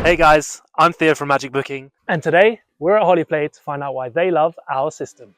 Hey guys, I'm Theo from MagicBooking, and today we're at Holiplay to find out why they love our system.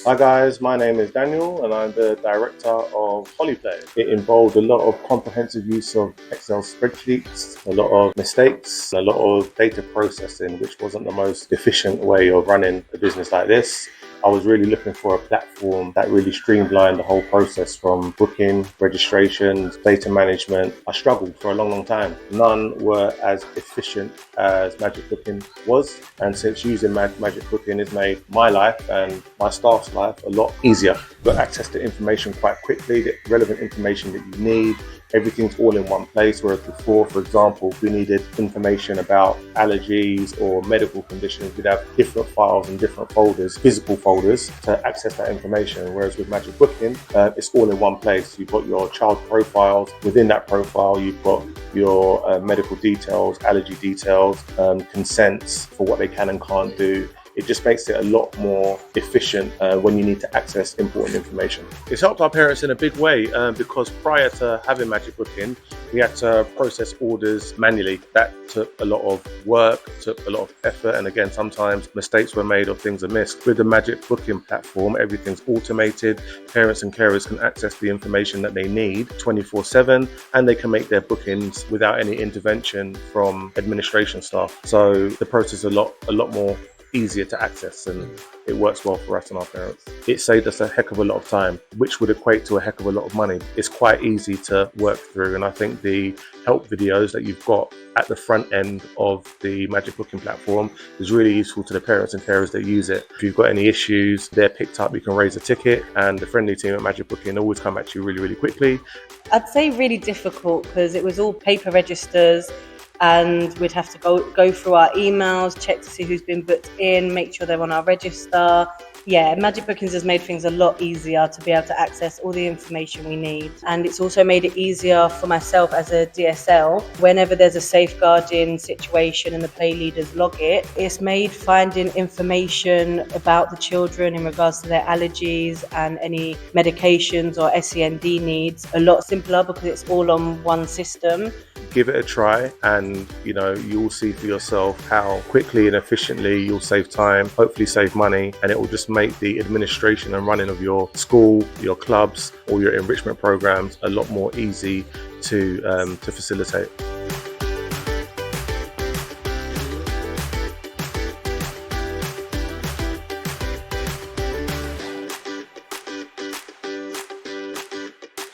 Hi guys, my name is Daniel and I'm the director of Holiplay. It involved a lot of comprehensive use of Excel spreadsheets, a lot of mistakes, a lot of data processing, which wasn't the most efficient way of running a business like this. I was really looking for a platform that really streamlined the whole process from booking, registrations, data management. I struggled for a long time. None were as efficient as MagicBooking was, and since using MagicBooking has made my life and my staff's life a lot easier. You've got access to information quite quickly, the relevant information that you need. Everything's all in one place, whereas before, for example, if we needed information about allergies or medical conditions, we'd have different files and different folders, physical folders, to access that information. Whereas with MagicBooking, it's all in one place. You've got your child profiles. Within that profile, you've got your medical details, allergy details, consents for what they can and can't do. It just makes it a lot more efficient when you need to access important information. It's helped our parents in a big way because prior to having MagicBooking, we had to process orders manually. That took a lot of work, took a lot of effort, and again, sometimes mistakes were made or things are missed. With the MagicBooking platform, everything's automated. Parents and carers can access the information that they need 24/7, and they can make their bookings without any intervention from administration staff. So the process is a lot more easier to access, and it works well for us and our parents. It saved us a heck of a lot of time, which would equate to a heck of a lot of money. It's quite easy to work through, and I think the help videos that you've got at the front end of the MagicBooking platform is really useful to the parents and carers that use it. If you've got any issues, they're picked up, you can raise a ticket, and the friendly team at MagicBooking always come back to you really quickly. I'd say really difficult because it was all paper registers, and we'd have to go through our emails, check to see who's been booked in, make sure they're on our register. Yeah, MagicBookings has made things a lot easier to be able to access all the information we need. And it's also made it easier for myself as a DSL. Whenever there's a safeguarding situation and the play leaders log it, it's made finding information about the children in regards to their allergies and any medications or SEND needs a lot simpler because it's all on one system. Give it a try, and you'll see for yourself how quickly and efficiently you'll save time, hopefully save money, and it will just make the administration and running of your school, your clubs, or your enrichment programs a lot more easy to facilitate.